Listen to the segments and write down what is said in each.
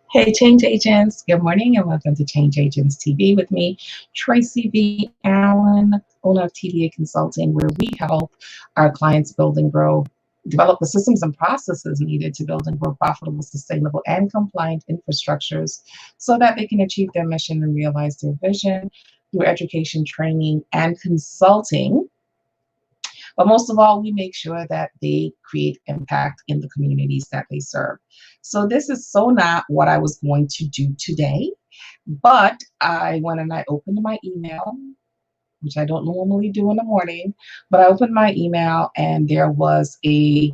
Hey, Change Agents. Good morning and welcome to Change Agents TV with me, Tracy V. Allen, owner of TDA Consulting, where we help our clients build and grow, develop the systems and processes needed to build and grow profitable, sustainable, and compliant infrastructures so that they can achieve their mission and realize their vision through education, training, and consulting. But most of all, we make sure that they create impact in the communities that they serve. So this is so not what I was going to do today, but I went and I opened my email, which I don't normally do in the morning, but I opened my email and there was a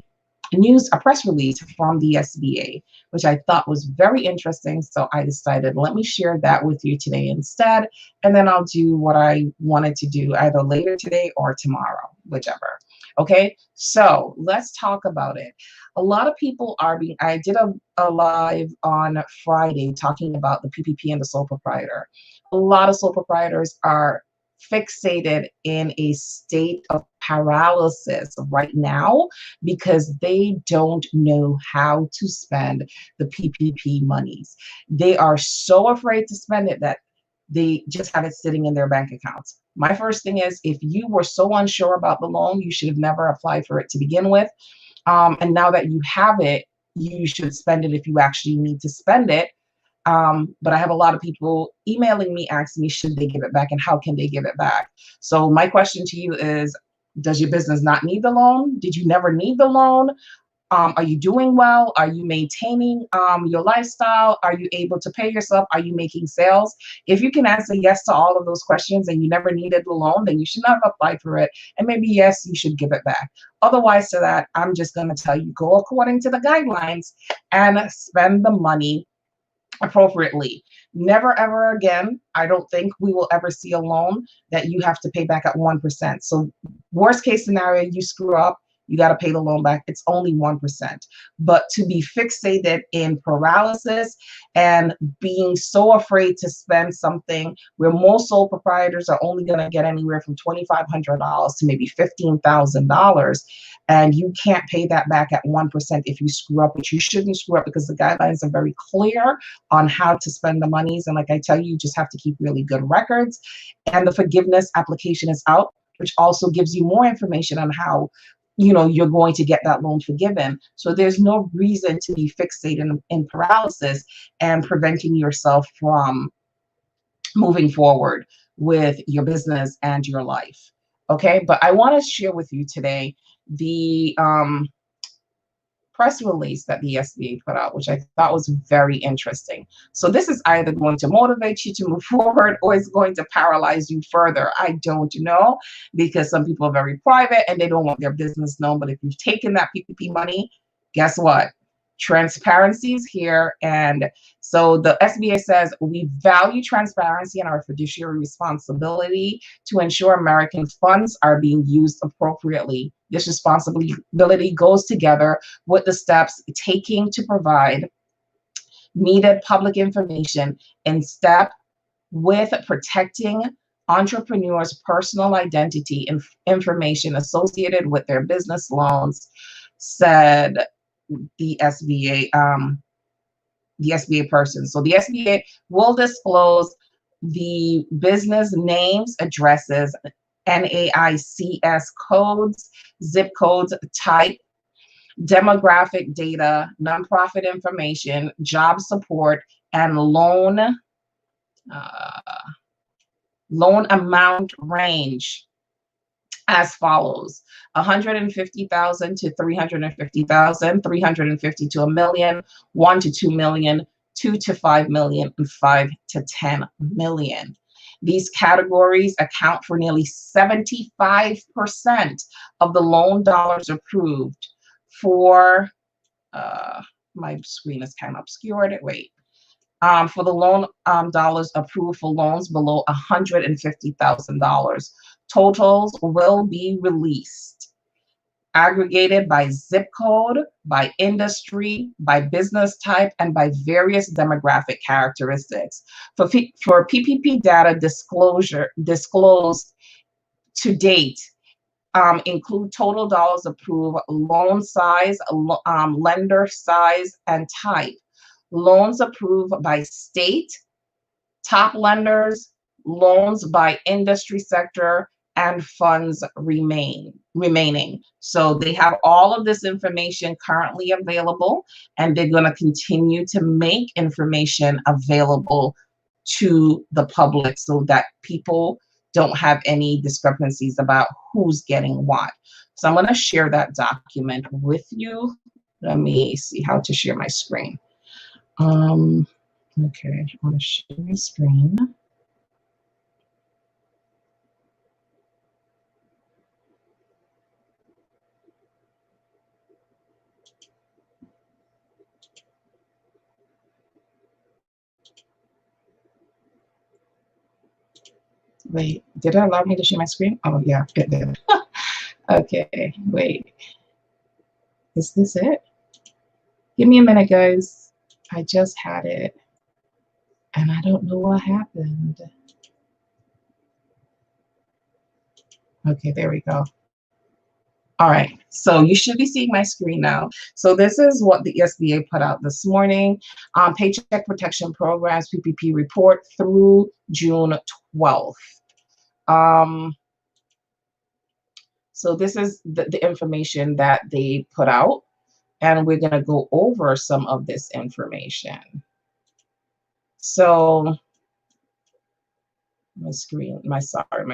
press release from the SBA, which I thought was very interesting. So I decided, let me share that with you today instead. And then I'll do what I wanted to do either later today or tomorrow, whichever. Okay, so let's talk about it. A lot of people I did a live on Friday talking about the PPP and the sole proprietor. A lot of sole proprietors are fixated in a state of paralysis right now because they don't know how to spend the PPP monies. They are so afraid to spend it that they just have it sitting in their bank accounts. My first thing is, if you were so unsure about the loan, you should have never applied for it to begin with. And now that you have it, you should spend it if you actually need to spend it. But I have a lot of people emailing me, asking me, should they give it back and how can they give it back? So my question to you is, does your business not need the loan? Did you never need the loan? Are you doing well? Are you maintaining your lifestyle? Are you able to pay yourself? Are you making sales? If you can answer yes to all of those questions and you never needed the loan, then you should not have applied for it. And maybe, yes, you should give it back. Otherwise, to that, I'm just going to tell you, go according to the guidelines and spend the money appropriately. Never ever again, I don't think we will ever see a loan that you have to pay back at 1%. So worst case scenario, you screw up, you got to pay the loan back. It's only 1%. But to be fixated in paralysis and being so afraid to spend something where most sole proprietors are only going to get anywhere from $2,500 to maybe $15,000, and you can't pay that back at 1% if you screw up, which you shouldn't screw up because the guidelines are very clear on how to spend the monies. And like I tell you, you just have to keep really good records. And the forgiveness application is out, which also gives you more information on how you're going to get that loan forgiven. So there's no reason to be fixated in paralysis and preventing yourself from moving forward with your business and your life. Okay, but I want to share with you today the press release that the SBA put out, which I thought was very interesting. So this is either going to motivate you to move forward or it's going to paralyze you further. I don't know, because some people are very private and they don't want their business known. But if you've taken that PPP money, guess what? Transparency is here. And so the SBA says, we value transparency and our fiduciary responsibility to ensure American funds are being used appropriately. This responsibility goes together with the steps taking to provide needed public information in step with protecting entrepreneurs' personal identity and information associated with their business loans, said the SBA person. So the SBA will disclose the business names, addresses, NAICS codes, zip codes, type, demographic data, nonprofit information, job support, and loan amount range as follows: 150,000 to 350,000, 350 to a million, 1 to 2 million, 2 to 5 million, and 5 to 10 million. These categories account for nearly 75% of the loan dollars approved for, my screen is kind of obscured. Wait. For the loan dollars approved for loans below $150,000. Totals will be released, aggregated by zip code, by industry, by business type, and by various demographic characteristics. For PPP data disclosed to date, include total dollars approved, loan size, lender size, and type. loans approved by state, top lenders, loans by industry sector, and funds remaining. So they have all of this information currently available, and they're going to continue to make information available to the public so that people don't have any discrepancies about who's getting what. So I'm going to share that document with you. Let me see how to share my screen. Okay, I want to share my screen. Wait, did it allow me to share my screen? Oh, yeah, it did. Okay, wait. Is this it? Give me a minute, guys. I just had it, and I don't know what happened. Okay, there we go. All right, so you should be seeing my screen now. So this is what the SBA put out this morning. Paycheck Protection Programs PPP report through June 12th. So this is the information that they put out, and we're going to go over some of this information. So my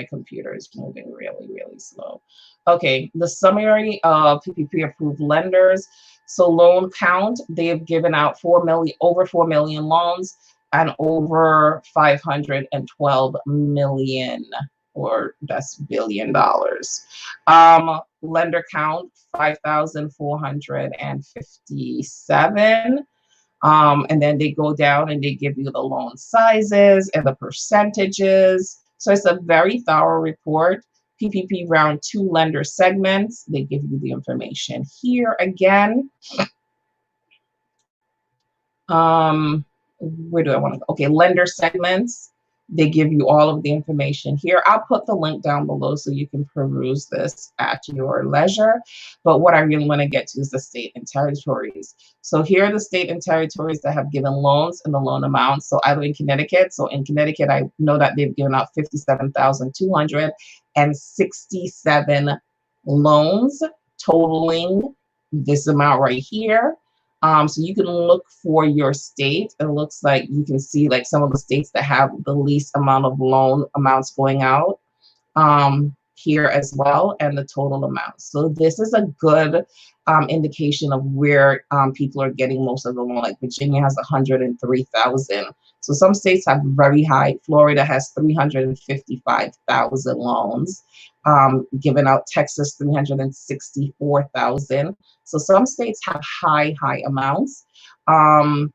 computer is moving really slow. Okay, the summary of PPP approved lenders. So loan count, they have given out over 4 million loans and over 512 million, or that's $billion. Lender count 5,457. And then they go down and they give you the loan sizes and the percentages. So it's a very thorough report. PPP round 2 lender segments. They give you the information here again. Where do I want to go? Okay, lender segments. They give you all of the information here. I'll put the link down below so you can peruse this at your leisure. But what I really want to get to is the state and territories. So here are the state and territories that have given loans and the loan amounts. So I live in Connecticut. So in Connecticut, I know that they've given out 57,267 loans, totaling this amount right here. So you can look for your state. It looks like you can see like some of the states that have the least amount of loan amounts going out here as well, and the total amount. So this is a good indication of where people are getting most of the loan. Like Virginia has 103,000. So some states have very high. Florida has 355,000 loans given out. Texas 364,000. So some states have high amounts. And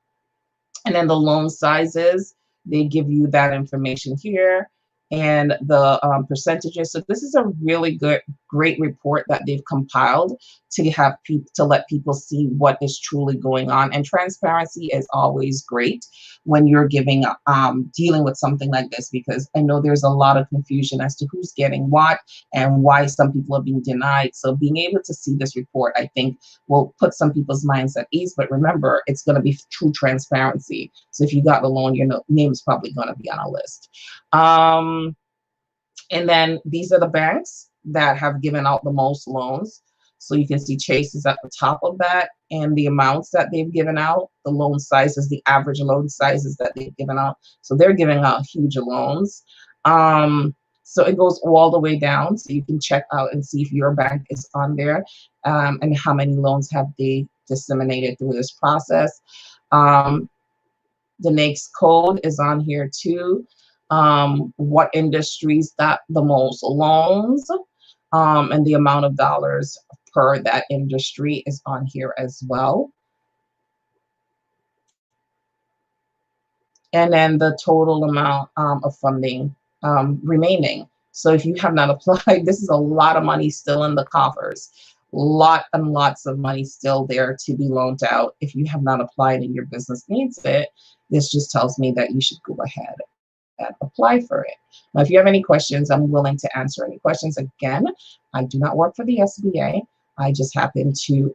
then the loan sizes, they give you that information here, and the percentages. So this is a really great report that they've compiled to have to let people see what is truly going on. And transparency is always great when you're dealing with something like this, because I know there's a lot of confusion as to who's getting what and why some people are being denied. So being able to see this report, I think, will put some people's minds at ease. But remember, it's going to be true transparency. So if you got the loan, your name is probably going to be on a list. And then these are the banks that have given out the most loans. So you can see Chase is at the top of that, and the amounts that they've given out, the loan sizes, the average loan sizes that they've given out. So they're giving out huge loans. So it goes all the way down. So you can check out and see if your bank is on there, and how many loans have they disseminated through this process. The NAICS code is on here too. What industries got the most loans, and the amount of dollars per that industry is on here as well. And then the total amount of funding remaining. So if you have not applied, this is a lot of money still in the coffers. Lots of money still there to be loaned out. If you have not applied and your business needs it, this just tells me that you should go ahead and apply for it. Now, if you have any questions, I'm willing to answer any questions. Again, I do not work for the SBA. I just happen to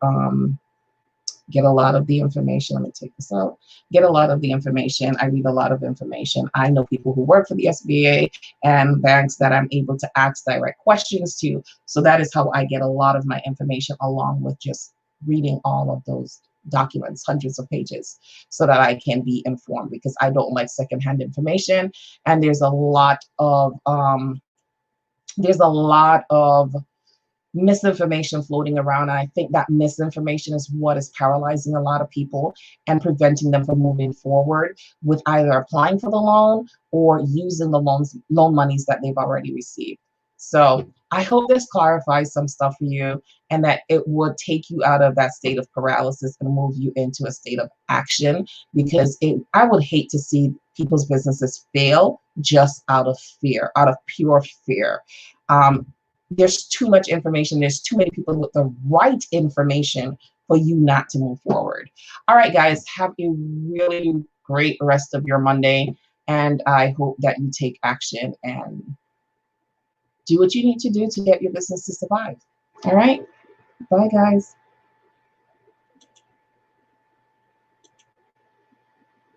get a lot of the information. Let me take this out. Get a lot of the information. I read a lot of information. I know people who work for the SBA and banks that I'm able to ask direct questions to. So that is how I get a lot of my information, along with just reading all of those documents, hundreds of pages, so that I can be informed, because I don't like secondhand information. And there's a lot of misinformation floating around. And I think that misinformation is what is paralyzing a lot of people and preventing them from moving forward with either applying for the loan or using the loan monies that they've already received. So I hope this clarifies some stuff for you, and that it would take you out of that state of paralysis and move you into a state of action, because I would hate to see people's businesses fail just out of fear, out of pure fear. There's too much information. There's too many people with the right information for you not to move forward. All right, guys, have a really great rest of your Monday. And I hope that you take action and do what you need to do to get your business to survive. All right. Bye, guys.